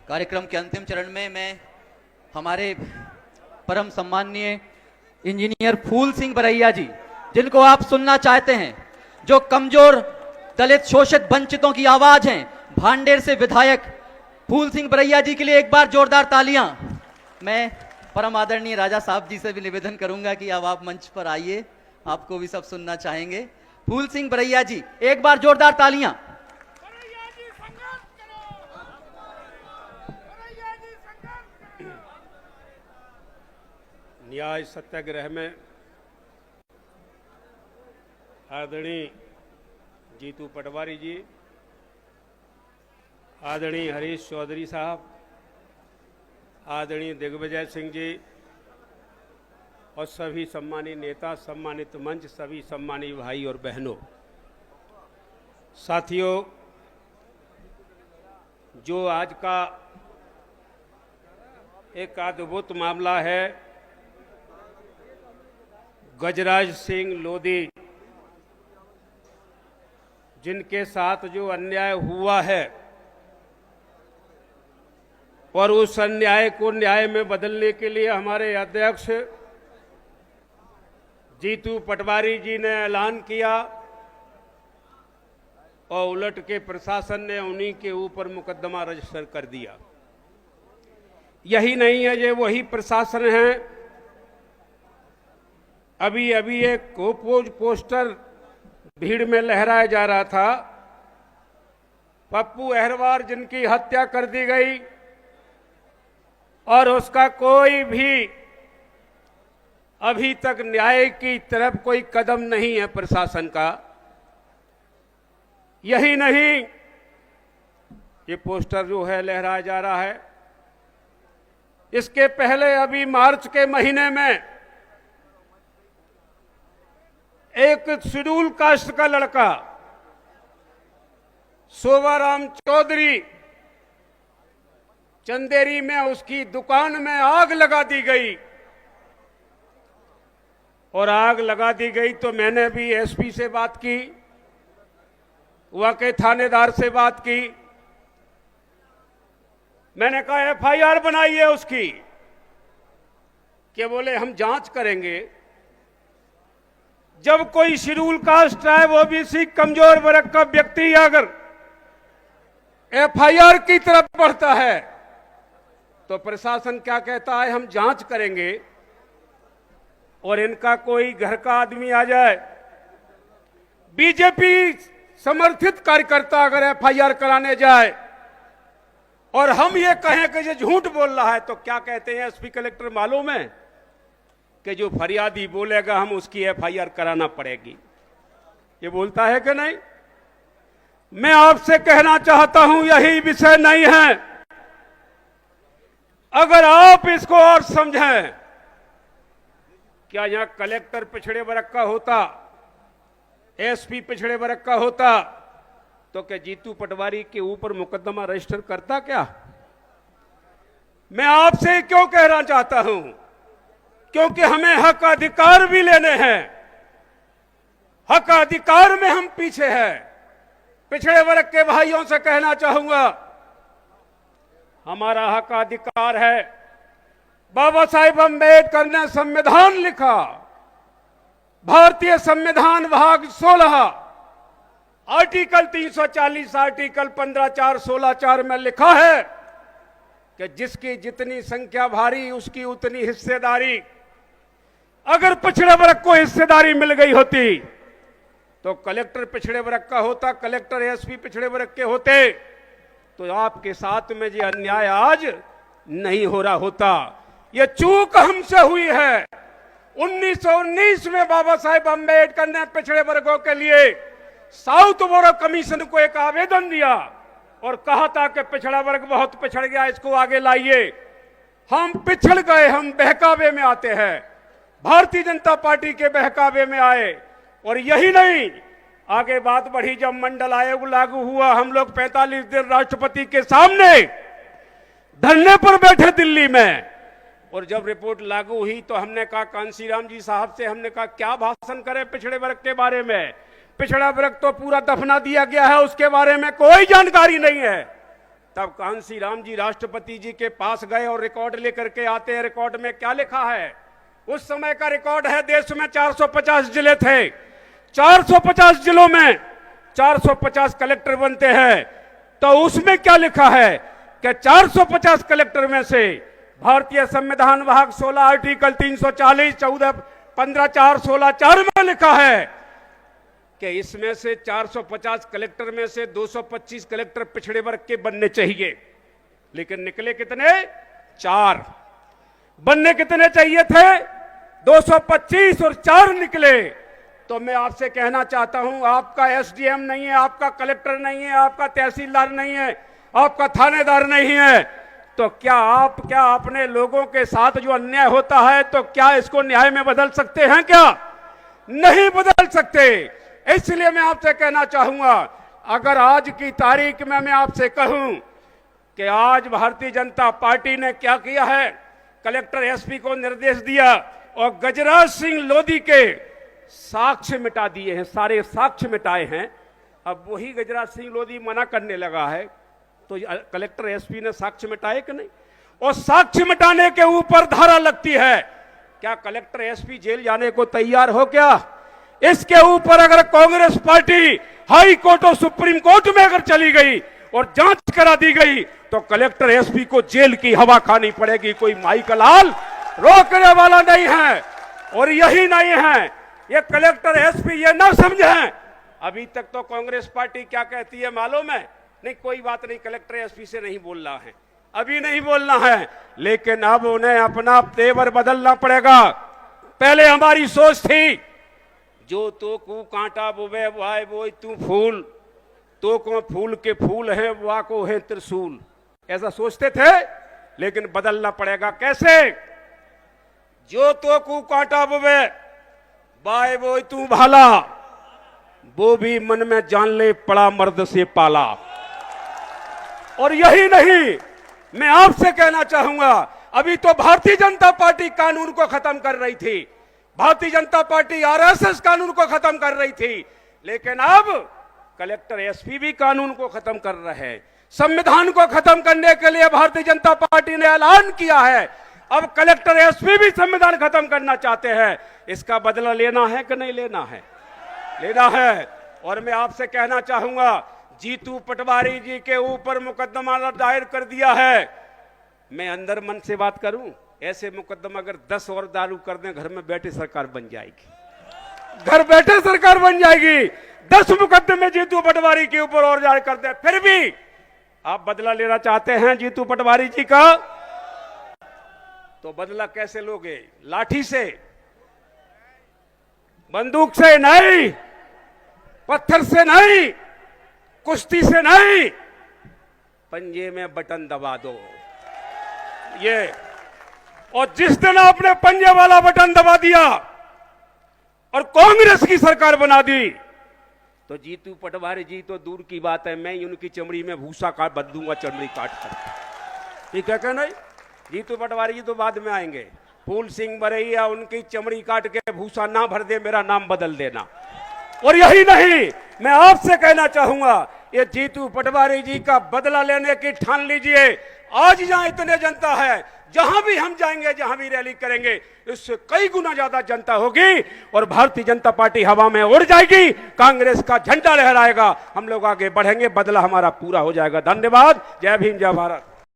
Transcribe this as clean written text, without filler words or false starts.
कार्यक्रम के अंतिम चरण में मैं हमारे परम सम्माननीय इंजीनियर फूल सिंह बरैया जी, जिनको आप सुनना चाहते हैं, जो कमजोर दलित शोषित वंचितों की आवाज हैं, भांडेर से विधायक फूल सिंह बरैया जी के लिए एक बार जोरदार तालियां। मैं परम आदरणीय राजा साहब जी से भी निवेदन करूंगा कि अब आप मंच पर आइए, आपको भी सब सुनना चाहेंगे। फूल सिंह बरैया जी, एक बार जोरदार तालियां। न्याय सत्याग्रह में आदरणीय जीतू पटवारी जी, आदरणीय हरीश चौधरी साहब, आदरणीय दिग्विजय सिंह जी और सभी सम्मानित नेता, सम्मानित मंच, सभी सम्मानित भाई और बहनों, साथियों, जो आज का एक अद्भुत मामला है, गजराज सिंह लोधी जिनके साथ जो अन्याय हुआ है और उस अन्याय को न्याय में बदलने के लिए हमारे अध्यक्ष जीतू पटवारी जी ने ऐलान किया और उलट के प्रशासन ने उन्हीं के ऊपर मुकदमा रजिस्टर कर दिया। यही नहीं है, ये वही प्रशासन है। अभी अभी एक पोस्टर भीड़ में लहराया जा रहा था, पप्पू अहरवार जिनकी हत्या कर दी गई और उसका कोई भी अभी तक न्याय की तरफ कोई कदम नहीं है प्रशासन का। यही नहीं, ये पोस्टर जो है लहराया जा रहा है, इसके पहले अभी मार्च के महीने में एक शेड्यूल कास्ट का लड़का शोभाराम चौधरी, चंदेरी में उसकी दुकान में आग लगा दी गई और आग लगा दी गई तो मैंने भी एसपी से बात की, वहां के थानेदार से बात की। मैंने कहा एफआईआर बनाइए उसकी, कि बोले हम जांच करेंगे। जब कोई शेड्यूल कास्ट ट्राइब ओबीसी कमजोर वर्ग का व्यक्ति अगर एफआईआर की तरफ बढ़ता है तो प्रशासन क्या कहता है, हम जांच करेंगे। और इनका कोई घर का आदमी आ जाए, बीजेपी समर्थित कार्यकर्ता अगर एफआईआर कराने जाए और हम ये कहें कि ये झूठ बोल रहा है, तो क्या कहते हैं एसपी कलेक्टर मालूम है, कि जो फरियादी बोलेगा हम उसकी एफआईआर कराना पड़ेगी। ये बोलता है कि नहीं? मैं आपसे कहना चाहता हूं, यही विषय नहीं है। अगर आप इसको और समझें, क्या यहां कलेक्टर पिछड़े वर्ग का होता, एसपी पिछड़े वर्ग का होता, तो क्या जीतू पटवारी के ऊपर मुकदमा रजिस्टर करता क्या? मैं आपसे क्यों कहना चाहता हूं, क्योंकि हमें हक अधिकार भी लेने हैं। हक अधिकार में हम पीछे हैं। पिछड़े वर्ग के भाइयों से कहना चाहूंगा, हमारा हक अधिकार है। बाबा साहेब अम्बेडकर ने संविधान लिखा, भारतीय संविधान भाग 16 आर्टिकल 340 आर्टिकल 15(4)(16)(4) में लिखा है कि जिसकी जितनी संख्या भारी उसकी उतनी हिस्सेदारी। अगर पिछड़े वर्ग को हिस्सेदारी मिल गई होती तो कलेक्टर पिछड़े वर्ग का होता, कलेक्टर एसपी पिछड़े वर्ग के होते, तो आपके साथ में ये अन्याय आज नहीं हो रहा होता। ये चूक हमसे हुई है। 1919 में बाबा साहेब अम्बेडकर ने पिछड़े वर्गों के लिए साउथ बोरो कमीशन को एक आवेदन दिया और कहा था कि पिछड़ा वर्ग बहुत पिछड़ गया, इसको आगे लाइए। हम पिछड़ गए, हम बहकावे में आते हैं, भारतीय जनता पार्टी के बहकावे में आए। और यही नहीं, आगे बात बढ़ी, जब मंडल आयोग लागू हुआ, हम लोग 45 दिन राष्ट्रपति के सामने धरने पर बैठे दिल्ली में। और जब रिपोर्ट लागू हुई तो हमने कहा, कांसीराम जी साहब से हमने कहा, क्या भाषण करें पिछड़े वर्ग के बारे में? पिछड़ा वर्ग तो पूरा दफना दिया गया है, उसके बारे में कोई जानकारी नहीं है। तब कांसी राम जी राष्ट्रपति जी के पास गए और रिकॉर्ड लेकर के आते हैं। रिकॉर्ड में क्या लिखा है? उस समय का रिकॉर्ड है, देश में 450 जिले थे, 450 जिलों में 450 कलेक्टर बनते हैं। तो उसमें क्या लिखा है कि 450 कलेक्टर में से भारतीय संविधान भाग 16 आर्टिकल 340 14 15 4 16 4 में लिखा है कि इसमें से 450 कलेक्टर में से 225 कलेक्टर पिछड़े वर्ग के बनने चाहिए। लेकिन निकले कितने? 4। बनने कितने चाहिए थे? 225 और 4 निकले। तो मैं आपसे कहना चाहता हूं, आपका एसडीएम नहीं है, आपका कलेक्टर नहीं है, आपका तहसीलदार नहीं है, आपका थानेदार नहीं है, तो क्या अपने लोगों के साथ जो अन्याय होता है तो क्या इसको न्याय में बदल सकते हैं? क्या नहीं बदल सकते। इसलिए मैं आपसे कहना चाहूंगा, अगर आज की तारीख में मैं आपसे कहूं कि आज भारतीय जनता पार्टी ने क्या किया है, कलेक्टर एसपी को निर्देश दिया और गजराज सिंह लोधी के साक्ष्य मिटा दिए हैं, सारे साक्ष्य मिटाए हैं। अब वही गजराज सिंह लोधी मना करने लगा है, तो कलेक्टर एसपी ने साक्ष्य मिटाए कि नहीं? और साक्ष्य मिटाने के ऊपर धारा लगती है। क्या कलेक्टर एसपी जेल जाने को तैयार हो? क्या इसके ऊपर अगर कांग्रेस पार्टी हाई कोर्ट और सुप्रीम कोर्ट में अगर चली गई और जांच करा दी गई तो कलेक्टर एसपी को जेल की हवा खानी पड़ेगी। कोई माई का लाल रोकने वाला नहीं है। और यही नहीं है, ये कलेक्टर एसपी ये ना समझें। अभी तक तो कांग्रेस पार्टी क्या कहती है मालूम है? नहीं, कोई बात नहीं, कलेक्टर एसपी से नहीं बोलना है, अभी नहीं बोलना है। लेकिन अब उन्हें अपना तेवर बदलना पड़ेगा। पहले हमारी सोच थी, जो तो को कांटा बोवे वाय वो तू फूल, तो को फूल के फूल है वाह को है त्रिशूल, ऐसा सोचते थे। लेकिन बदलना पड़ेगा। कैसे? जो तो को कांटा बोवे वाय वो तू भाला, वो भी मन में जान ले पड़ा मर्द से पाला। और यही नहीं, मैं आपसे कहना चाहूंगा, अभी तो भारतीय जनता पार्टी कानून को खत्म कर रही थी, भारतीय जनता पार्टी आरएसएस कानून को खत्म कर रही थी, लेकिन अब कलेक्टर एसपी भी कानून को खत्म कर रहे हैं। संविधान को खत्म करने के लिए भारतीय जनता पार्टी ने ऐलान किया है। अब कलेक्टर एसपी भी संविधान खत्म करना चाहते हैं। इसका बदला लेना है कि नहीं लेना है? लेना है। और मैं आपसे कहना चाहूंगा, जीतू पटवारी जी के ऊपर मुकदमा दायर कर दिया है। मैं अंदर मन से बात करूं, ऐसे मुकदमा अगर 10 और दारू कर दें, घर में बैठे सरकार बन जाएगी, घर बैठे सरकार बन जाएगी। 10 मुकदमे जीतू पटवारी के ऊपर और जारी कर दें, फिर भी आप बदला लेना चाहते हैं जीतू पटवारी जी का, तो बदला कैसे लोगे? लाठी से, बंदूक से नहीं, पत्थर से नहीं, कुश्ती से नहीं, पंजे में बटन दबा दो। ये, और जिस दिन आपने पंजे वाला बटन दबा दिया और कांग्रेस की सरकार बना दी, तो जीतू पटवारी जी तो दूर की बात है, मैं ही उनकी चमड़ी में भूसा काट बदलूंगा, चमड़ी काट कर। ठीक है क्या? नहीं, जीतू पटवारी जी तो बाद में आएंगे। फूल सिंह बरैया उनकी चमड़ी काट के भूसा ना भर दे, मेरा नाम बदल देना। और यही नहीं, मैं आपसे कहना चाहूंगा, ये जीतू पटवारी जी का बदला लेने की ठान लीजिए। आज जहां इतने जनता है, जहां भी हम जाएंगे, जहां भी रैली करेंगे, इससे कई गुना ज्यादा जनता होगी और भारतीय जनता पार्टी हवा में उड़ जाएगी, कांग्रेस का झंडा लहराएगा, हम लोग आगे बढ़ेंगे, बदला हमारा पूरा हो जाएगा। धन्यवाद। जय भीम, जय भारत।